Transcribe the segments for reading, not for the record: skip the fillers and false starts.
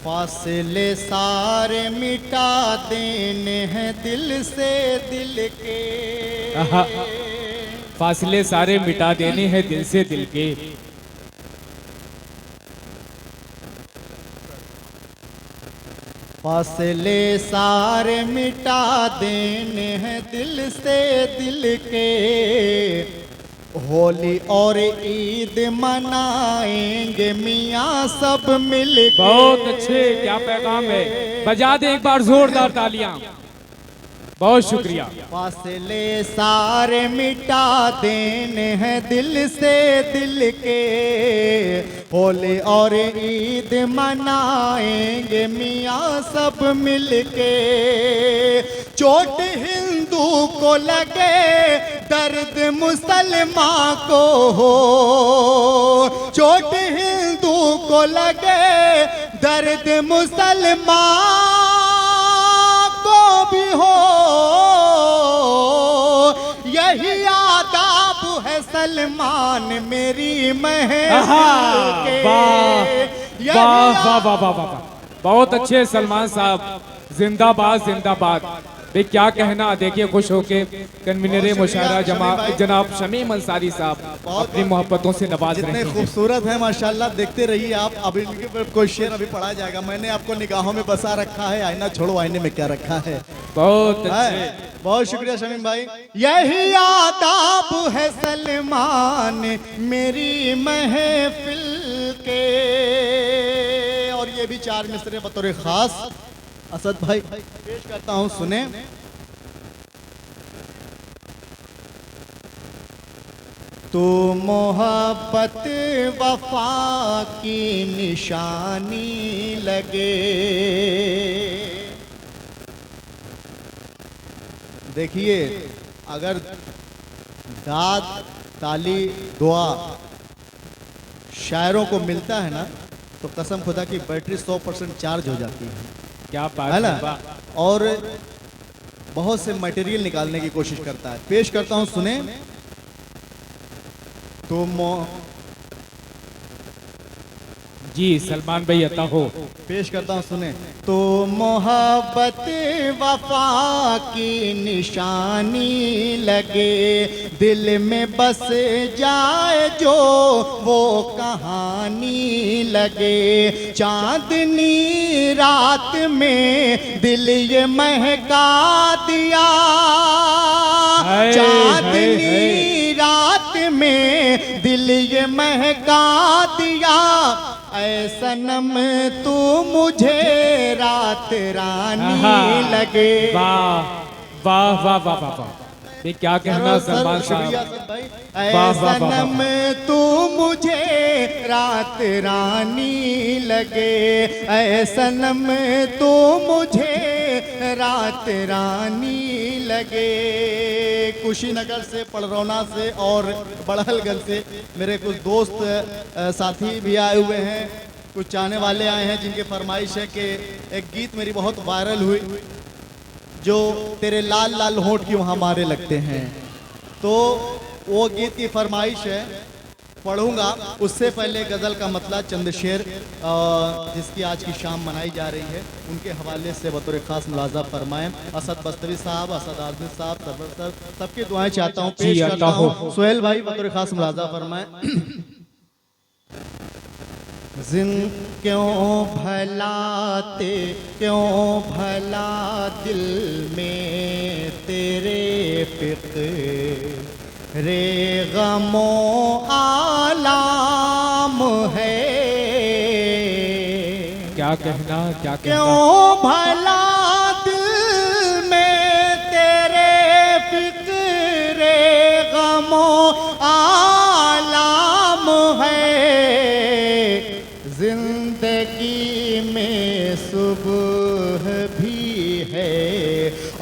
फासले सारे मिटा देने हैं दिल से दिल के। फासले सारे मिटा देने हैं दिल से दिल के। फासले सारे मिटा देने हैं दिल से दिल के। होली और ईद मनाएंगे मियाँ सब मिलके। बहुत अच्छे, क्या पैगाम है। बजा दे एक बार जोरदार तालियां। बहुत शुक्रिया। फासले सारे मिटा देने हैं दिल से दिल के। होली और ईद मनाएंगे मियाँ सब मिलके। चोट हिंदू को लगे दर्द मुसलमान को हो। चोट हिंदू को लगे दर्द मुसलमान को भी हो। यही आदाब है सलमान मेरी महफिल के। वाह वाह वाह वाह वाह, बहुत अच्छे सलमान साहब, जिंदाबाद जिंदाबाद। वे क्या कहना, देखिए खुश होके कन्वीनर मुशायरा जनाब शमीम अंसारी साहब अपनी मोहब्बतों से नवाज रहे हैं। जितने खूबसूरत हैं माशाल्लाह, देखते रहिए आप। अभी कोई शेर अभी पढ़ा जाएगा। मैंने आपको निगाहों में बसा रखा है, आईना छोड़ो आईने में क्या रखा है। बहुत अच्छे, बहुत शुक्रिया शमीम भाई। यही आदाब है सलमान मेरी महफिल के। और ये भी 4 मिसरे बतौर खास असद भाई पेश करता हूं, सुने। तू मोहब्बत वफा की निशानी लगे। देखिए, अगर दाद ताली दुआ शायरों को मिलता है ना, तो कसम खुदा की बैटरी 100% चार्ज हो जाती है। क्या बात है ना। और बहुत से मटेरियल निकालने की कोशिश करता है। पेश करता हूं, सुने। तुम जी सलमान भाई अता हो। पेश करता हूं, सुने। तो मोहब्बत वफा की निशानी लगे। दिल में बस जाए जो वो कहानी लगे। चांदनी रात में दिल ये महका दिया। चांदनी रात में दिल ये महका दिया। ऐ सनम तू मुझे रात रानी लगे। वाह वाह वाह वाह वाह, ये क्या कहना सलमान साहब। ऐ सनम तू मुझे रात रानी लगे। ऐ सनम तू मुझे रात रानी लगे। कुशीनगर से, पड़रौना से और बड़हलगंज से मेरे कुछ दोस्त साथी भी आए हुए हैं। कुछ चाहने वाले आए हैं जिनकी फरमाइश है कि एक गीत मेरी बहुत वायरल हुई, जो तेरे लाल लाल होंठ क्यों हमारे लगते हैं। तो वो गीत की फरमाइश है, पढ़ूंगा। उससे पहले गज़ल का मतला चंद शेर जिसकी आज की शाम मनाई जा रही है, उनके हवाले से बतौर खास मुलाजा फरमाएं। असद बस्तवी साहब, असद आजमी साहब, सरवर सर, सबकी दुआएं चाहता हूँ, पेश करता हूँ। सुहेल भाई बतौर खास मुलाजा फरमाएं। क्यों भलाते क्यों भला दिल में तेरे फिक्रे गमो आलाम है। क्या कहना, क्या कहना। क्यों भला दिल में तेरे फिक्रे गमो आलाम है। जिंदगी में सुबह भी है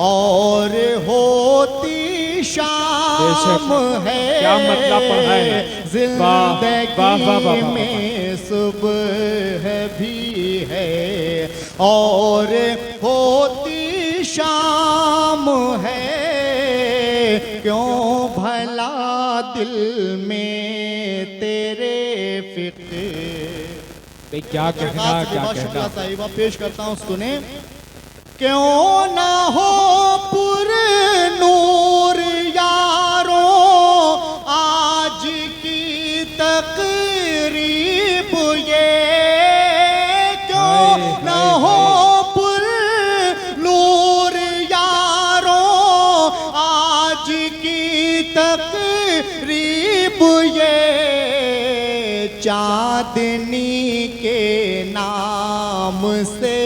और होती शाम है। क्या मतलब पढ़ा है। जिंदगी में सुबह भी है और होती शाम है। क्यों भला दिल में तेरे फिक्र। भाई क्या कहना, क्या कहना। साहिबा पेश करता हूँ, सुने। क्यों ना हो पुर नूर यारो आज की तकरीब ये, क्यों ना हो पुर नूर यारो आज की तकरीब ये, चांदनी के नाम से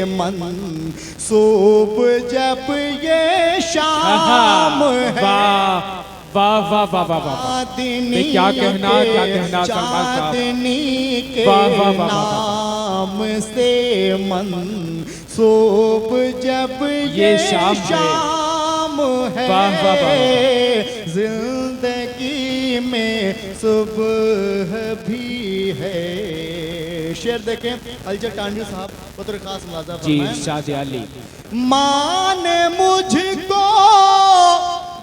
मंसूब जब ये शाम है। वाह वाह वाह वाह वाह वाह। चांदनी क्या कहना, क्या कहना सलमान साहब। चांदनी के वाह वाह वाह वाह। नाम से मंसूब जब ये शाम है। वाह वाह वाह। जिंदगी में सुबह भी है। शेर देखें अलजर टांडी साहब पुत्र खास मुलाजा जी फरमाएं। शादी अली। मान मुझको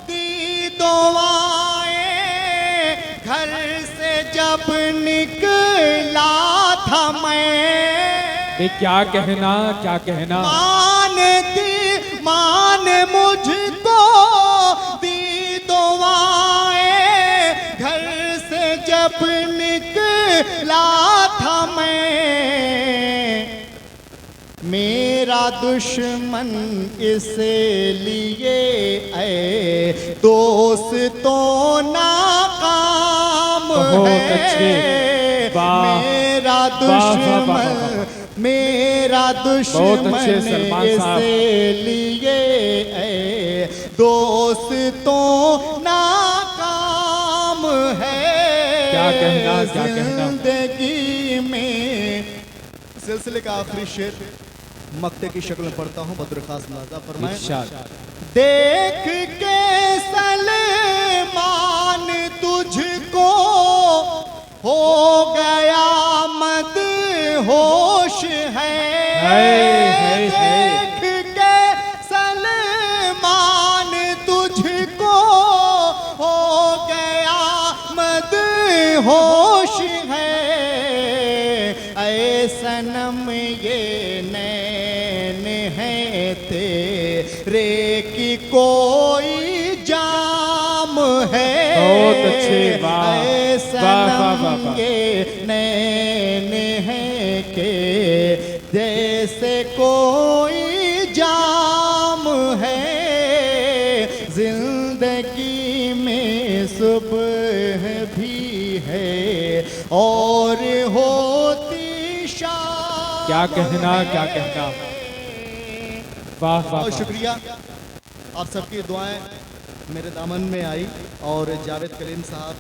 दी दुआएं घर से जब निकला था मैं। भाई क्या कहना, क्या कहना। मान मुझको दी दुआएं घर से जब निकला था मैं। मेरा दुश्मन इसलिए ऐ दोस्तों नाकाम बहुत अच्छे। है। वाह। मेरा वाह, वाह, वाह, दुश्मन मेरा दुश्मन अच्छे सलमान साहब। इसलिए ऐ दोस्तों नाकाम है। क्या कहना, क्या कहना। जिंदगी में सिलसिले का आखिरी शेर मक्ते की शक्ल में पढ़ता हूँ, बद्र खास मुलाजा फरमाएं। इरशाद। देख के सलमान तुझको हो गया मद होश है। देख के सलमान तुझको हो गया मद होश है। ऐ सनम ये नैन है तेरे की कोई जाम है। बहुत अच्छे। वाह ऐ वाह वाह वाह सनम वाह। ये नैन है के जैसे कोई जाम है। जिंदगी में सुबह भी है और होती शाम। क्या कहना, क्या कहना। वाह वाह बहुत वाह। शुक्रिया, आप सबकी दुआएं मेरे दामन में आई। और जावेद करीम साहब,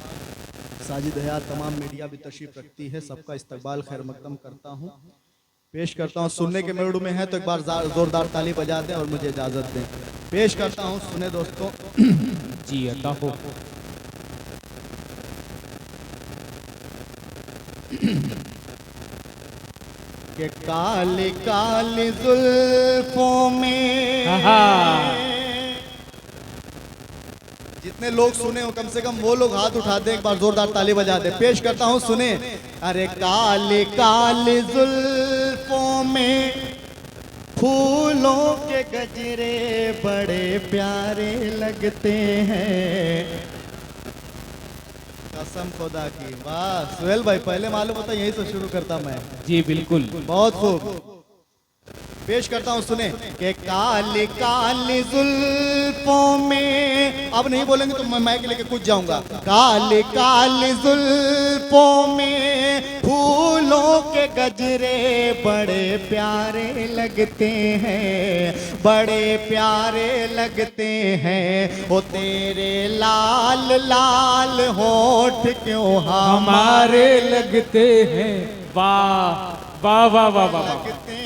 साजिद हयात, तमाम मीडिया भी तशरीफ रखती है। सबका इस्तकबाल खैर मकदम करता हूँ, पेश करता हूँ। सुनने के मूड में है तो एक बार जोरदार ताली बजा दें और मुझे इजाज़त दें। पेश करता हूँ, सुने दोस्तों। जी अता हो। कि काली काली जुल्फों में जितने लोग सुने हो कम से कम वो लोग हाथ उठा दे, एक बार जोरदार ताली बजा दे। पेश करता हूँ, सुने। अरे काली काली जुल्फों में फूलों के गजरे बड़े प्यारे लगते हैं। कसम खुदा की। वाह सुहेल भाई, पहले मालूम होता यहीं से शुरू करता मैं। जी बिल्कुल। बहुत खूब। पेश करता हूँ, सुने। कि काली काली जुल्फों में, अब नहीं बोलेंगे तो मैं माइक लेके कूद जाऊंगा। काली काली जुल्फों में फूलों के गजरे बड़े प्यारे लगते हैं, बड़े प्यारे लगते हैं। ओ तेरे लाल लाल होठ क्यों हमारे लगते हैं। वाह वाह वाह वाह वाह वाह।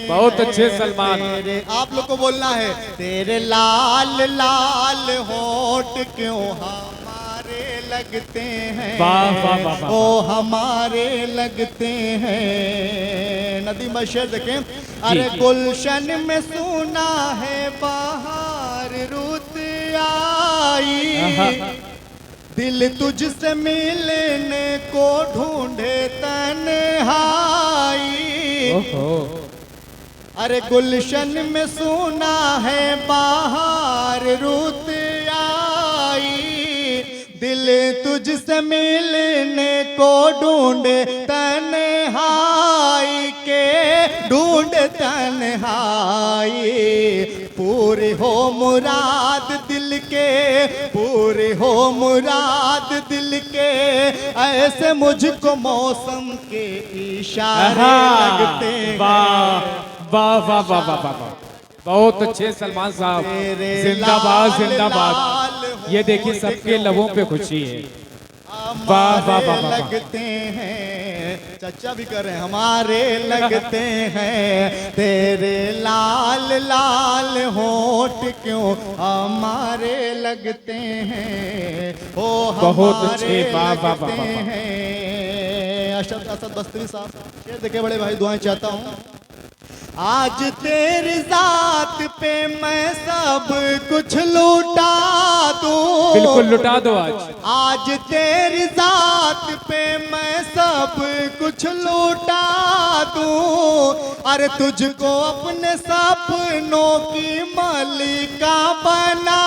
बहुत अच्छे सलमान। तेरे, आप लोग को बोलना है, तेरे लाल लाल होठ क्यों हमारे लगते हैं। वाह वाह वाह वाह। ओ हमारे लगते हैं। नदीम बशीर देखें। अरे गुलशन में सुना है बाहर रुत आई, दिल तुझसे मिलने को ढूंढे तन्हाई। ओहो अरे गुलशन में सुना है बाहर रुत आई, दिल तुझसे मिलने को ढूंढे तन्हाई के, ढूंढ तन्हाई। पूरे हो मुराद दिल के, पूरे हो मुराद दिल के, ऐसे मुझको मौसम के इशारे लगते हैं। वाह वाह वाह वाह वाह वाह वाह, बहुत अच्छे सलमान साहब, जिंदाबाद जिंदाबाद। ये देखिए सबके लबों पे खुशी है। वाह वाह वाह वाह लगते हैं, चचा भी कर रहे हैं, हमारे लगते हैं तेरे लाल लाल होठ क्यों हमारे लगते हैं, ओ बहुत अच्छे, हमारे वाह वाह वाह लगते वाह। हैं। असद बस्तरी साहब शेर देखे बड़े भाई, दुआएं चाहता हूँ। आज तेरी जात पे मैं सब कुछ लूटा दूं, बिल्कुल लुटा दो आज। आज तेरी जात पे मैं सब कुछ लूटा दूं, अरे तुझको अपने सपनों की मालिका बना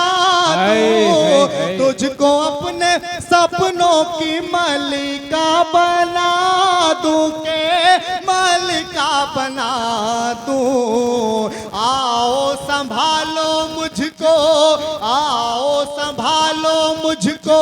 दूं, तुझको अपने सपनों की मालिका बना दूं के मालिका बना दूं। आओ संभालो मुझको, आओ संभालो मुझको,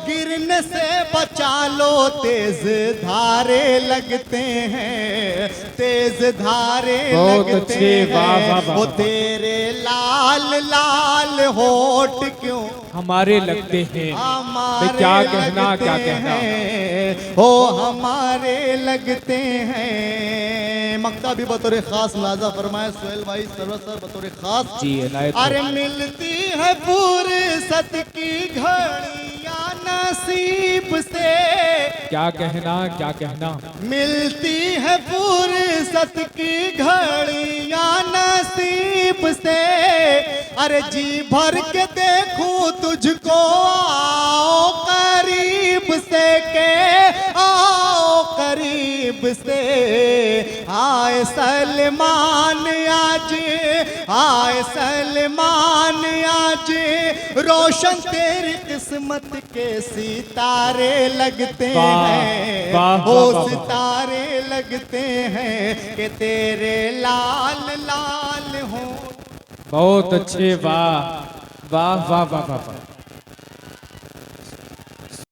गिरने से बचा लो, तेज धारे लगते हैं, तेज धारे बहुत लगते अच्छे, वाह वाह हैं। वाह वो वाह। तेरे लाल लाल होठ क्यों हमारे लगते हैं। हमारे क्या कहना लगते क्या कहना। हैं, हो हमारे लगते हैं। मक्ता भी बतौर खास मुलाजा फरमाए सुहेल भाई सरवर सर बतौर खास। जी इनायत हो। अरे मिलती है फुर्सत की घड़ियां नसीब से, क्या कहना क्या कहना। मिलती है फुर्सत की घड़ियां नसीब से, अरे जी भर के देखूं तुझको, आओ करीब से के, आओ करीब से। आए सलमान आज, आए सलमान आज, रोशन तेरी किस्मत के सितारे लगते हैं, वाह, वो वाह, वाह, वाह। सितारे लगते हैं कि तेरे लाल लाल हो। बहुत अच्छे, वाह वाह वाह वाह वाह वाह।